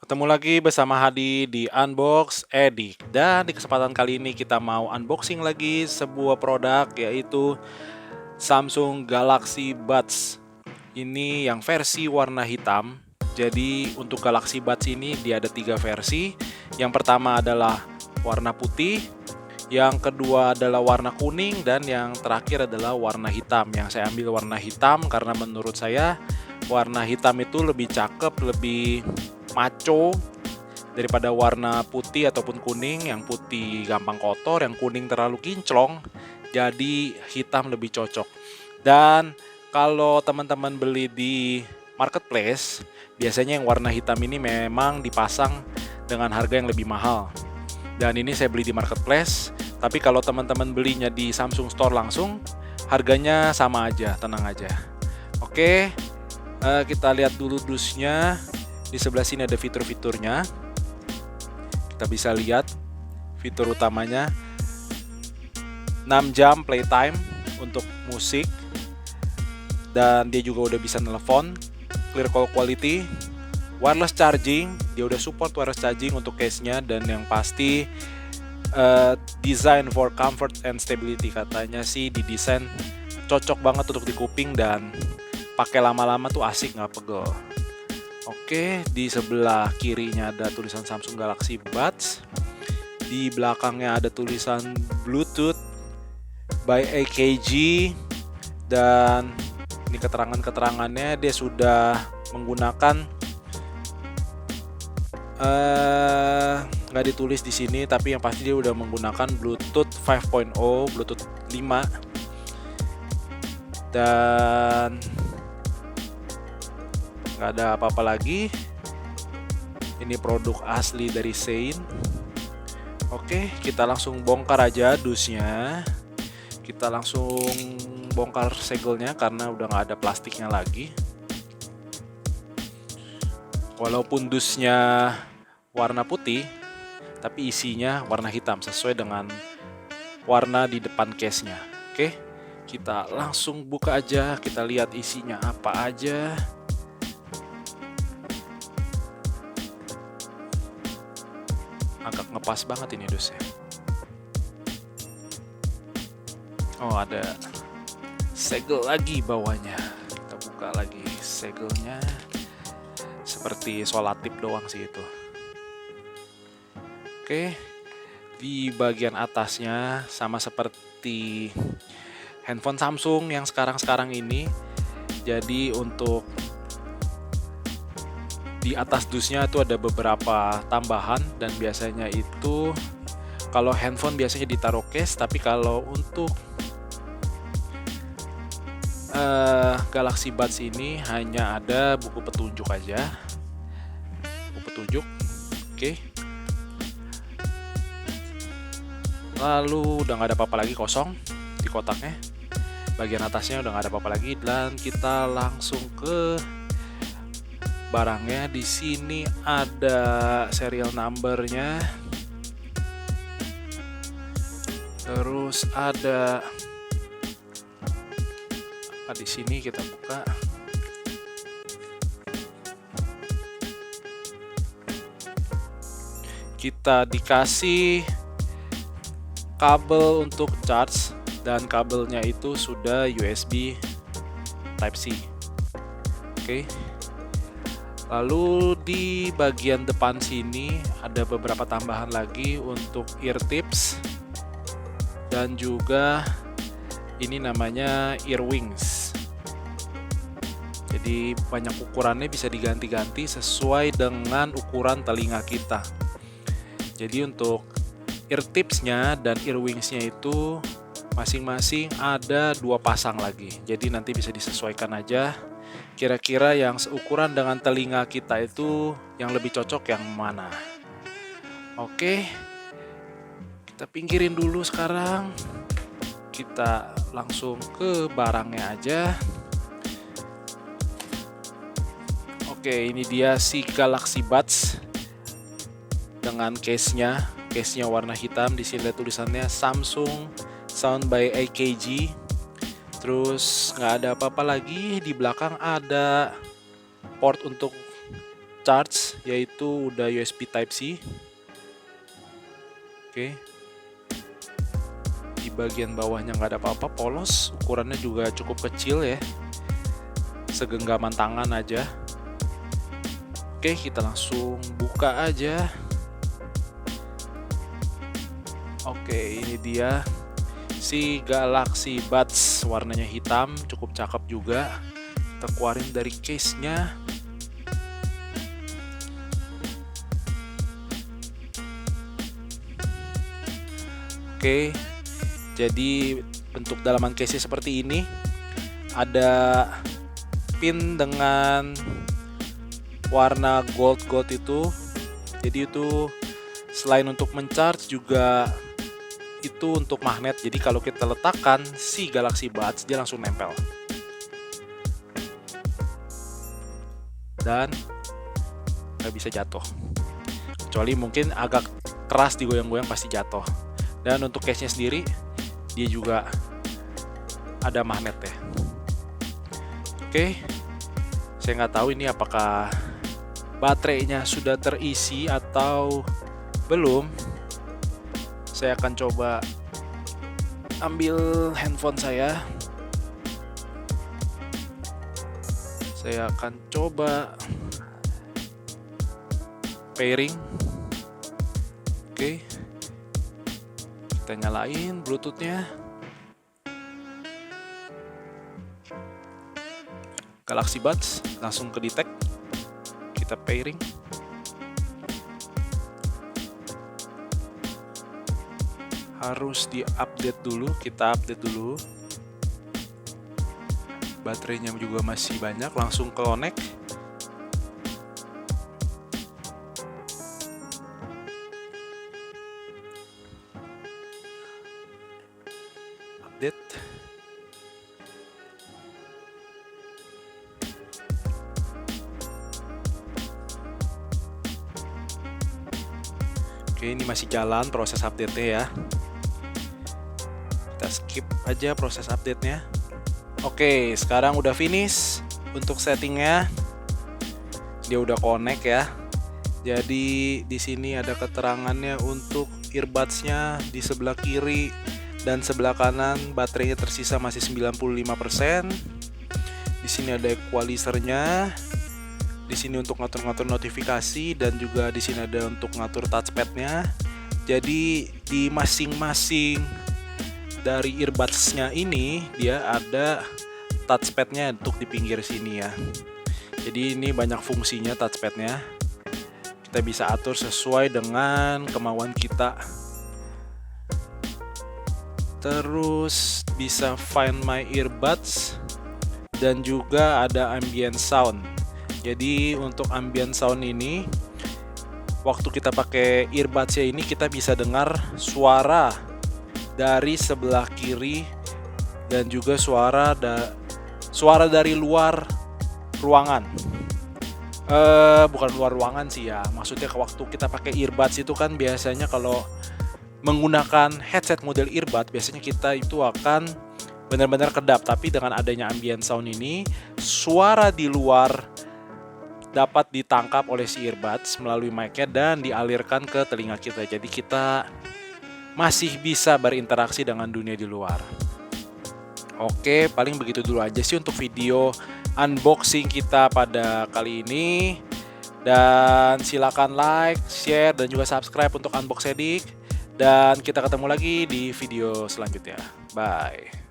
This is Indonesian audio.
Ketemu lagi bersama Hadi di Unbox Edik. Dan di kesempatan kali ini kita mau unboxing lagi sebuah produk, yaitu Samsung Galaxy Buds. Ini yang versi warna hitam. Jadi untuk Galaxy Buds ini dia ada 3 versi. Yang pertama adalah warna putih, yang kedua adalah warna kuning, dan yang terakhir adalah warna hitam. Yang saya ambil warna hitam karena menurut saya warna hitam itu lebih cakep, lebih maco daripada warna putih ataupun kuning. Yang putih gampang kotor, yang kuning terlalu kinclong, jadi hitam lebih cocok. Dan kalau teman-teman beli di marketplace, biasanya yang warna hitam ini memang dipasang dengan harga yang lebih mahal. Dan ini saya beli di marketplace, tapi kalau teman-teman belinya di Samsung Store langsung, harganya sama aja, tenang aja. Oke, kita lihat dulu dusnya. Di sebelah sini ada fitur-fiturnya. Kita bisa lihat fitur utamanya 6 jam playtime untuk musik, dan dia juga udah bisa nelpon, clear call quality, wireless charging, dia udah support wireless charging untuk case-nya, dan yang pasti design for comfort and stability. Katanya sih didesain cocok banget untuk di kuping dan pakai lama-lama tuh asik, nggak pegel. Oke, di sebelah kirinya ada tulisan Samsung Galaxy Buds. Di belakangnya ada tulisan Bluetooth by AKG, dan ini keterangannya dia sudah menggunakan nggak ditulis di sini, tapi yang pasti dia udah menggunakan Bluetooth 5.0, Bluetooth 5, dan nggak ada apa-apa lagi. Ini produk asli dari Sein. Oke, kita langsung bongkar aja dusnya. Kita langsung bongkar segelnya karena udah nggak ada plastiknya lagi. Walaupun dusnya warna putih, tapi isinya warna hitam sesuai dengan warna di depan case-nya. Oke, kita langsung buka aja, kita lihat isinya apa aja. Agak ngepas banget ini dusnya. Oh, ada segel lagi bawahnya. Kita buka lagi segelnya. Seperti solatip doang sih itu. Oke, di bagian atasnya sama seperti handphone Samsung yang sekarang-sekarang ini. Jadi untuk di atas dusnya itu ada beberapa tambahan, dan biasanya itu kalau handphone biasanya ditaruh case, tapi kalau untuk Galaxy Buds ini hanya ada buku petunjuk aja. Buku petunjuk. Oke. Lalu udah nggak ada apa-apa lagi, kosong di kotaknya. Bagian atasnya udah nggak ada apa-apa lagi, dan kita langsung ke barangnya. Di sini ada serial numbernya, terus ada apa di sini, kita buka. Kita dikasih kabel untuk charge, dan kabelnya itu sudah USB Type-C. Oke. Lalu di bagian depan sini ada beberapa tambahan lagi untuk ear tips, dan juga ini namanya ear wings. Jadi banyak ukurannya, bisa diganti-ganti sesuai dengan ukuran telinga kita. Jadi untuk ear tipsnya dan ear wingsnya itu masing-masing ada 2 pasang lagi. Jadi nanti bisa disesuaikan aja. Kira-kira yang seukuran dengan telinga kita itu yang lebih cocok yang mana. Oke, kita pinggirin dulu sekarang. Kita langsung ke barangnya aja. Oke, ini dia si Galaxy Buds dengan case-nya. Case-nya warna hitam. Di sini ada tulisannya Samsung Sound by AKG. Terus nggak ada apa-apa lagi. Di belakang ada port untuk charge, yaitu udah USB Type-C. Oke. Di bagian bawahnya nggak ada apa-apa, polos, ukurannya juga cukup kecil ya, segenggaman tangan aja. Oke, kita langsung buka aja. Oke, ini dia si Galaxy Buds, warnanya hitam, cukup cakep juga. Kita keluarin dari case-nya. Oke, jadi bentuk dalaman case-nya seperti ini. Ada pin dengan warna gold itu. Jadi itu selain untuk mencharge juga itu untuk magnet. Jadi kalau kita letakkan si Galaxy Buds, dia langsung nempel. Dan nggak bisa jatuh. Kecuali mungkin agak keras digoyang-goyang pasti jatuh. Dan untuk case-nya sendiri, dia juga ada magnet ya. Oke, saya nggak tahu ini apakah baterainya sudah terisi atau belum. Saya akan coba ambil handphone saya. Saya akan coba pairing. Oke, kita nyalain Bluetooth-nya. Galaxy Buds langsung ke detect. Kita pairing. Harus di-update dulu, kita update dulu. Baterainya juga masih banyak, langsung connect. Update. Oke, ini masih jalan proses update-nya ya. Kita skip aja proses update-nya. Oke, sekarang udah finish untuk settingnya. Dia udah connect ya. Jadi di sini ada keterangannya untuk earbuds-nya di sebelah kiri dan sebelah kanan baterainya tersisa masih 95%. Di sini ada equalizer-nya. Di sini untuk ngatur-ngatur notifikasi dan juga di sini ada untuk ngatur touchpad-nya. Jadi di masing-masing dari earbuds-nya ini dia ada touchpad-nya untuk di pinggir sini ya. Jadi ini banyak fungsinya touchpad-nya. Kita bisa atur sesuai dengan kemauan kita. Terus bisa find my earbuds dan juga ada ambient sound. Jadi untuk ambient sound ini, waktu kita pakai earbuds-nya ini kita bisa dengar suara dari sebelah kiri dan juga suara dari luar ruangan. Bukan luar ruangan sih ya, maksudnya waktu kita pakai earbuds itu kan biasanya kalau menggunakan headset model earbud biasanya kita itu akan benar-benar kedap, tapi dengan adanya ambient sound ini suara di luar dapat ditangkap oleh si earbuds melalui mic-nya dan dialirkan ke telinga kita. Jadi kita masih bisa berinteraksi dengan dunia di luar. Oke, paling begitu dulu aja sih untuk video unboxing kita pada kali ini. Dan silakan like, share, dan juga subscribe untuk Unbox Edik. Dan kita ketemu lagi di video selanjutnya. Bye.